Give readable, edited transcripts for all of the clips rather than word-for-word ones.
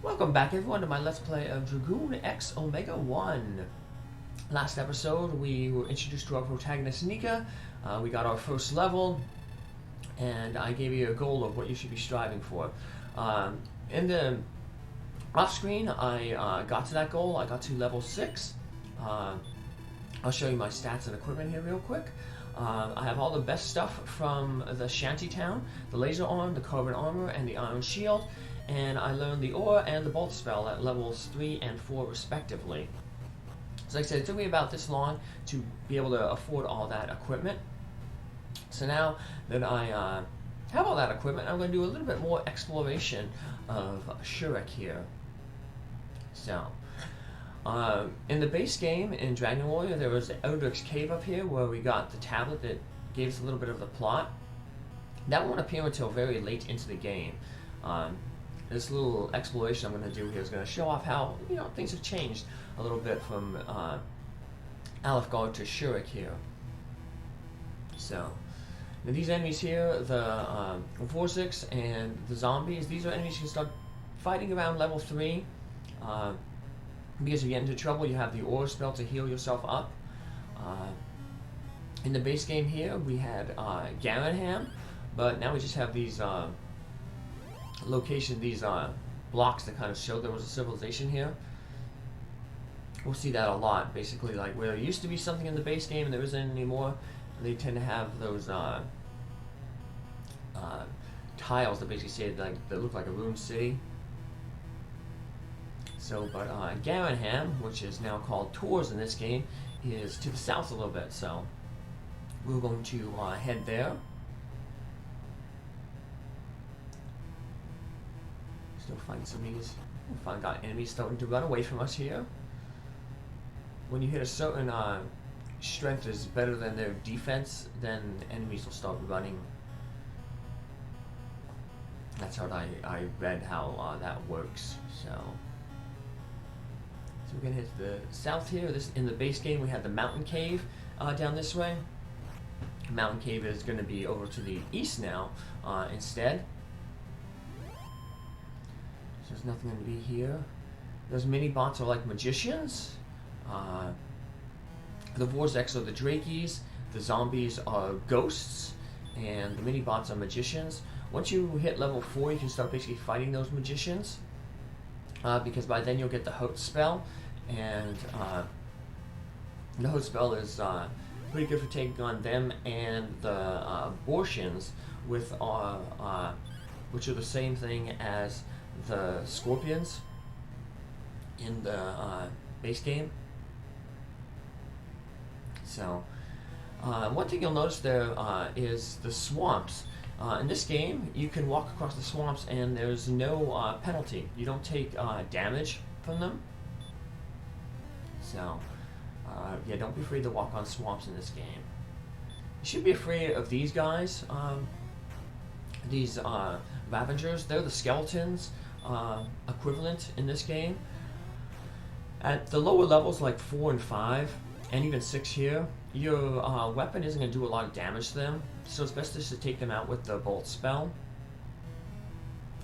Welcome back everyone to my Let's Play of Dragoon X Omega I. Last episode we were introduced to our protagonist Nika, we got our first level, and I gave you a goal of what you should be striving for. In the off screen I got to that goal, I got to level 6. I'll show you my stats and equipment here real quick. I have all the best stuff from the shanty town, the laser arm, the carbon armor, and the iron shield. And I learned the ore and the bolt spell at levels 3 and 4 respectively. So like I said, it took me about this long to be able to afford all that equipment. So now that I have all that equipment, I'm going to do a little bit more exploration of Shurek here. So, in the base game in Dragon Warrior, there was Eldrick's Cave up here where we got the tablet that gave us a little bit of the plot. That won't appear until very late into the game. This little exploration I'm going to do here is going to show off how, things have changed a little bit from Alefgard to Shurek here. So, now these enemies here, the Vorsiks and the zombies, these are enemies you can start fighting around level 3. Because you get into trouble, you have the ore spell to heal yourself up. In the base game here, we had Garanham, but now we just have these these blocks that kind of show there was a civilization here. We'll see that a lot, basically, like where there used to be something in the base game and there isn't anymore. They tend to have those tiles that basically say that look like a ruined city. So, but Garanham, which is now called Tours in this game, is to the south a little bit. So we're going to head there. Still find some of these. Got enemies starting to run away from us here. When you hit a certain strength is better than their defense, then enemies will start running. That's how I read how that works. So we're gonna hit the south here. In the base game we had the mountain cave down this way. Mountain cave is going to be over to the east now instead. So there's nothing going to be here. Those mini bots are like magicians. The Vorsiks are the Drakies. The zombies are ghosts, and the mini bots are magicians. Once you hit level 4, you can start basically fighting those magicians. Because by then you'll get the Hoat spell, and the Hoat spell is pretty good for taking on them and the Bortians, which are the same thing as the Scorpions in the base game. So, one thing you'll notice there is the swamps. In this game, you can walk across the swamps and there's no penalty. You don't take damage from them. So, yeah, don't be afraid to walk on swamps in this game. You should be afraid of these guys. These Ravengers, they're the skeletons equivalent in this game. At the lower levels like 4 and 5, and even 6 here, your weapon isn't going to do a lot of damage to them, so it's best just to take them out with the bolt spell.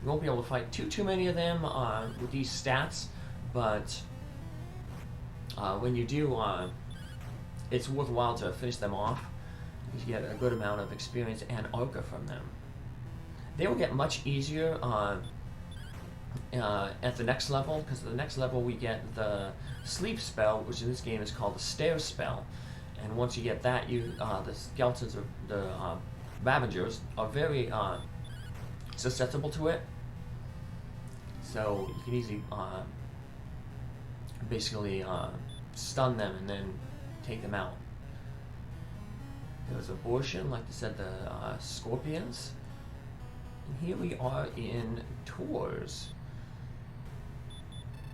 You won't be able to fight too many of them with these stats, but when you do, it's worthwhile to finish them off, because you get a good amount of experience and Arca from them. They will get much easier at the next level, because at the next level we get the sleep spell, which in this game is called the stare spell. And once you get that, the skeletons, or the Ravengers, are very susceptible to it. So you can easily basically stun them and then take them out. There's abortion, like I said, the Scorpions. And here we are in Tours.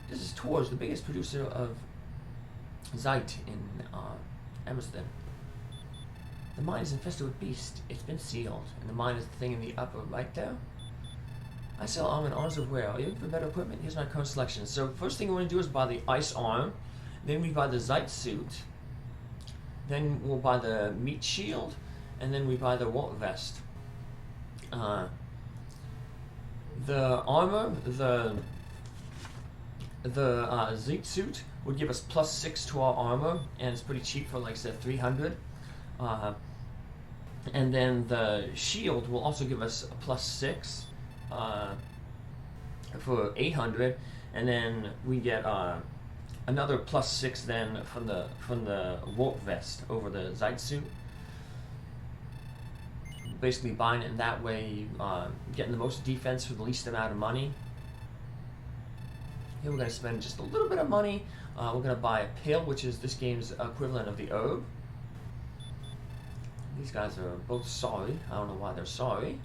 This is Tours, the biggest producer of Zeit in Emerson. The mine is infested with beasts. It's been sealed, and the mine is the thing in the upper right there. I sell arm and arms of wear. Are you looking for better equipment? Here's my current selection. So first thing we want to do is buy the ice arm, then we buy the Zeit suit, then we'll buy the meat shield, and then we buy the wart vest. The armor, the The Zeet suit would give us +6 to our armor, and it's pretty cheap for, like I said, 300. And then the shield will also give us a +6 for 800, and then we get another +6 then from the warp vest over the Zeit suit. Basically buying it in that way, getting the most defense for the least amount of money. Here we're going to spend just a little bit of money. We're going to buy a pill, which is this game's equivalent of the herb. These guys are both sorry. I don't know why they're sorry.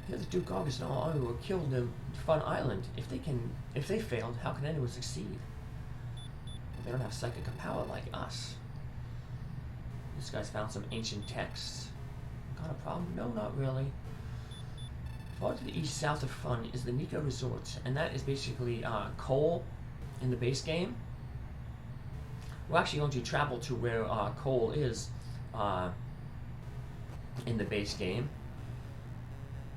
Here the Duke August and all who were killed in Fun Island. If they failed, how can anyone succeed? They don't have psychic power like us. This guy's found some ancient texts. Got a problem? No, not really. Far to the east, south of Fun is the Nico Resort, and that is basically coal in the base game. We're actually going to travel to where coal is in the base game,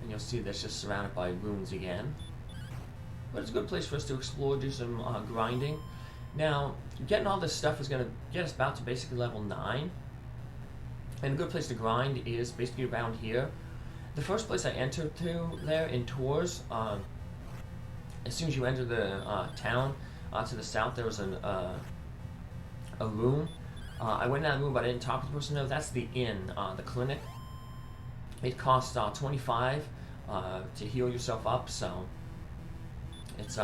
and you'll see that's just surrounded by ruins again. But it's a good place for us to explore, do some grinding. Now, getting all this stuff is going to get us about to basically level 9. And a good place to grind is basically around here. The first place I entered to there in Tours, as soon as you enter the town, to the south there was a room. I went in that room, but I didn't talk to the person there. That's the inn, the clinic. It costs 25 to heal yourself up, so it's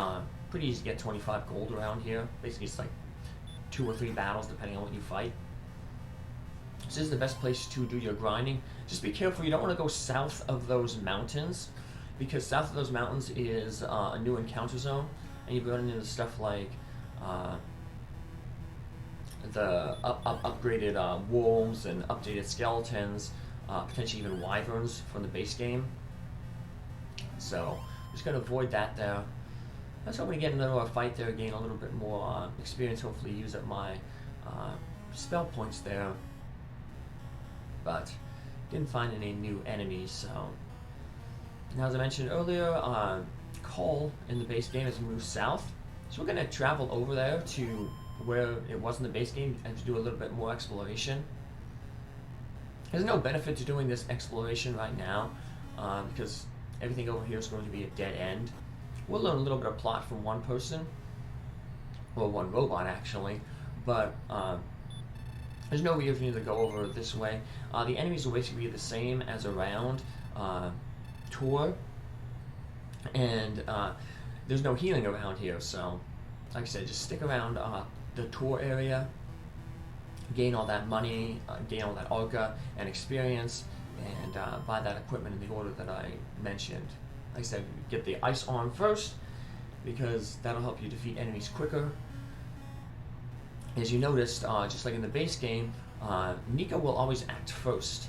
pretty easy to get 25 gold around here. Basically, it's like 2 or 3 battles depending on what you fight. This is the best place to do your grinding. Just be careful, you don't want to go south of those mountains, because south of those mountains is a new encounter zone, and you're running into stuff like the upgraded wolves and updated skeletons, potentially even wyverns from the base game. So just going to avoid that there. Let's hope we get another fight there, gain a little bit more experience, hopefully use up my spell points there. But didn't find any new enemies, so. Now, as I mentioned earlier, coal in the base game has moved south, so we're going to travel over there to where it was in the base game and to do a little bit more exploration. There's no benefit to doing this exploration right now, because everything over here is going to be a dead end. We'll learn a little bit of plot from one person, well, one robot actually, but there's no reason to go over this way. The enemies will basically be the same as around Tour, and there's no healing around here, so like I said, just stick around the Tour area, gain all that money, gain all that Arca and experience, and buy that equipment in the order that I mentioned. Like I said, get the Ice Arm first, because that'll help you defeat enemies quicker. As you noticed, just like in the base game, Nico will always act first.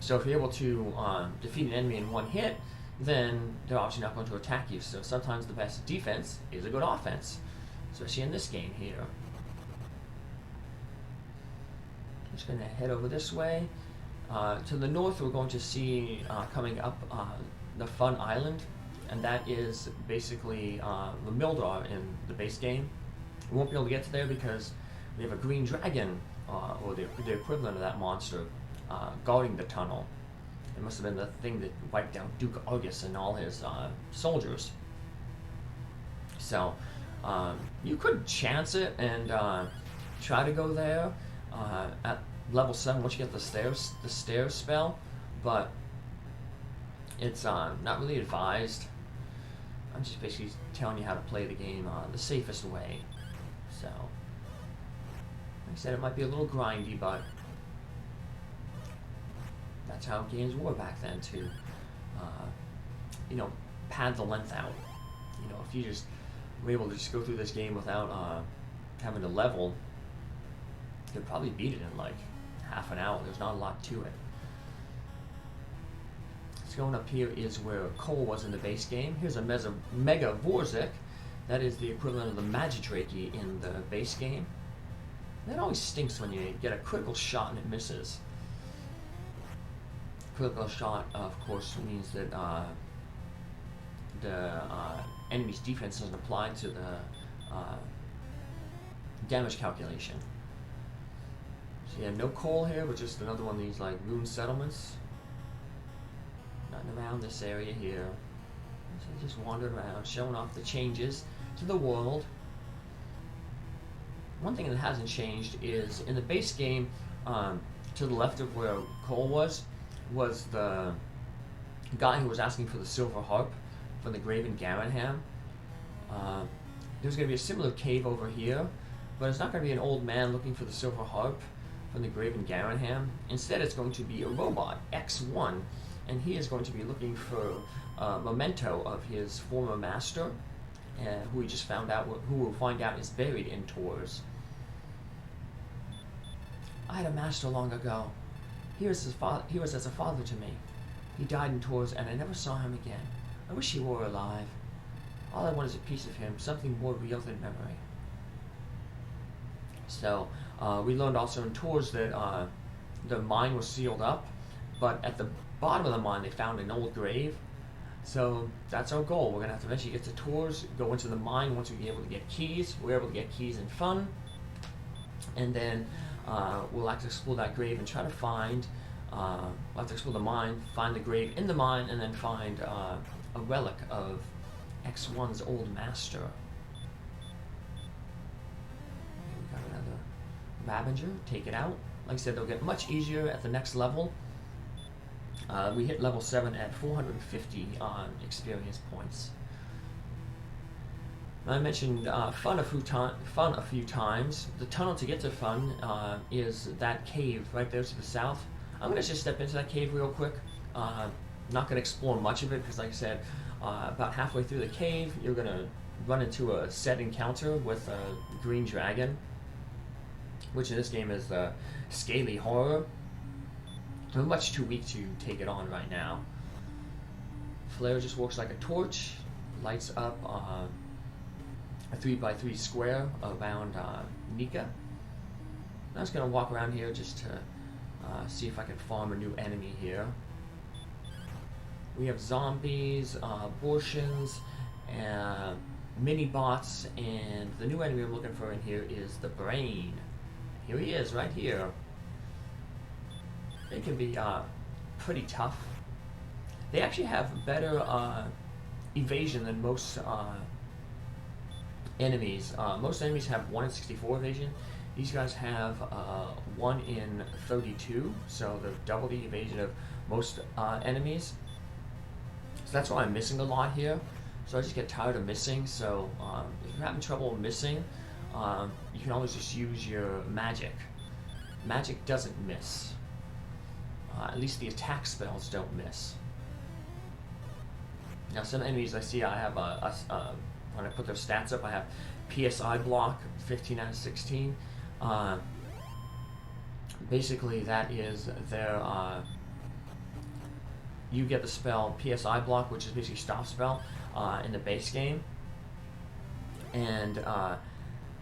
So if you're able to defeat an enemy in one hit, then they're obviously not going to attack you. So sometimes the best defense is a good offense, especially in this game here. I'm just going to head over this way. To the north, we're going to see coming up the Fun Island, and that is basically the Mildar in the base game. We won't be able to get to there because we have a green dragon, or the equivalent of that monster, guarding the tunnel. It must have been the thing that wiped out Duke August and all his soldiers. So you could chance it and try to go there at level 7 once you get the stairs spell, but it's not really advised. I'm just basically telling you how to play the game the safest way. So, like I said, it might be a little grindy, but that's how games were back then to, pad the length out. If you just were able to just go through this game without having to level, you could probably beat it in like half an hour. There's not a lot to it. So going up here is where coal was in the base game. Here's a Mega Vorzik. That is the equivalent of the Magidrake in the base game. That always stinks when you get a critical shot and it misses. Critical shot, of course, means that the enemy's defense doesn't apply to the damage calculation. So yeah, no coal here, but just another one of these like ruined settlements. Nothing around this area here. So just wandered around, showing off the changes to the world. One thing that hasn't changed is in the base game, to the left of where Cole was the guy who was asking for the silver harp from the grave in Garanham. There's going to be a similar cave over here, but it's not going to be an old man looking for the silver harp from the grave in Garanham. Instead, it's going to be a robot, X1, and he is going to be looking for a memento of his former master, who we just found out, who we'll find out is buried in Tours. I had a master long ago. He was as a father to me. He died in Tours, and I never saw him again. I wish he were alive. All I want is a piece of him, something more real than memory. So, we learned also in Tours that the mine was sealed up, but at the bottom of the mine they found an old grave. So that's our goal. We're going to have to eventually get to Tours, go into the mine once we are able to get keys. We're able to get keys in fun. And then we'll have to explore that grave and try to find, we'll have to explore the mine, find the grave in the mine, and then find a relic of X1's old master. Okay, we got another Ravager, take it out. Like I said, they'll get much easier at the next level. We hit level 7 at 450 experience points. I mentioned fun a few times. The tunnel to get to fun is that cave right there to the south. I'm going to just step into that cave real quick. Not going to explore much of it because, like I said, about halfway through the cave, you're going to run into a set encounter with a green dragon, which in this game is the Scaly Horror. I'm much too weak to take it on right now. Flare just works like a torch, lights up a 3x3 square around Nika. I'm just going to walk around here just to see if I can farm a new enemy here. We have zombies, abortions, mini-bots, and the new enemy I'm looking for in here is the Brain. Here he is, right here. They can be pretty tough. They actually have better evasion than most enemies. Most enemies have 1 in 64 evasion. These guys have 1 in 32, so they're double the evasion of most enemies. So that's why I'm missing a lot here. So I just get tired of missing. So if you're having trouble missing, you can always just use your magic. Magic doesn't miss. At least the attack spells don't miss. Now some enemies I see, I have when I put their stats up, I have PSI block 15 out of 16. Basically that is their, you get the spell PSI block, which is basically stop spell in the base game. And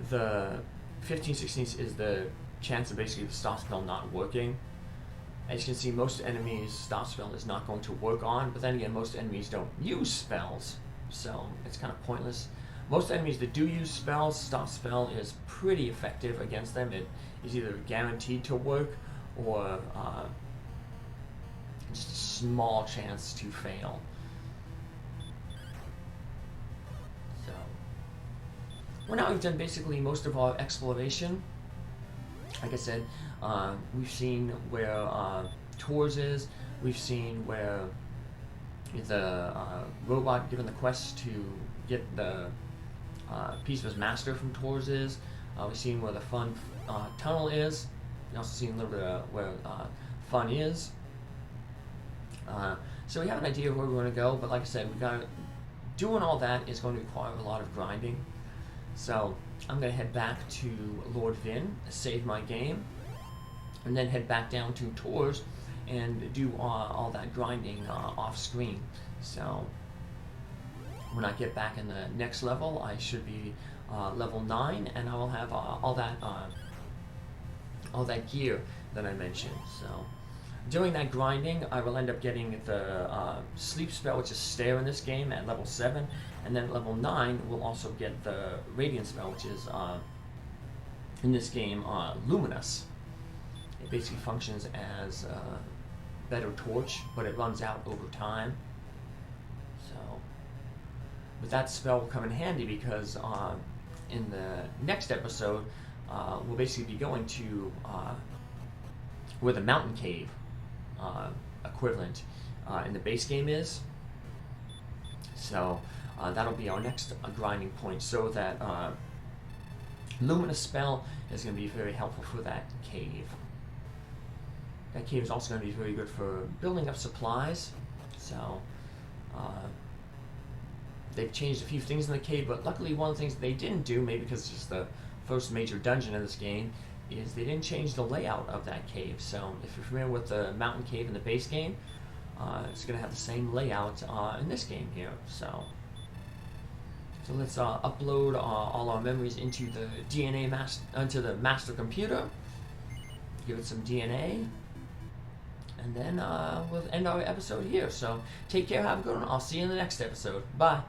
the 15/16 is the chance of basically the stop spell not working. As you can see, most enemies stop spell is not going to work on, but then again, most enemies don't use spells, so it's kind of pointless. Most enemies that do use spells, stop spell is pretty effective against them. It is either guaranteed to work or just a small chance to fail. So, well, now we've done basically most of our exploration. Like I said, we've seen where Tours is. We've seen where the robot given the quest to get the piece of his master from Tours is. We've seen where the fun tunnel is. We've also seen a little bit of where fun is. So we have an idea of where we want to go, but like I said, doing all that is going to require a lot of grinding. So I'm going to head back to Lord Vin, save my game, and then head back down to Tours and do all that grinding off screen. So when I get back in the next level, I should be level 9, and I will have all that gear that I mentioned. So During that grinding, I will end up getting the sleep spell, which is stare in this game at level 7, and then at level 9 we'll also get the radiant spell, which is in this game luminous. It basically functions as a better torch, but it runs out over time. So, but that spell will come in handy because in the next episode, we'll basically be going to where the mountain cave equivalent in the base game is. So that'll be our next grinding point, so that luminous spell is going to be very helpful for that cave. That cave is also going to be very good for building up supplies. So they've changed a few things in the cave, but luckily one of the things they didn't do, maybe because it's just the first major dungeon of this game, is they didn't change the layout of that cave. So if you're familiar with the mountain cave in the base game, it's going to have the same layout in this game here. So let's upload all our memories into the into the master computer. Give it some DNA, and then we'll end our episode here. So take care, have a good one. I'll see you in the next episode. Bye.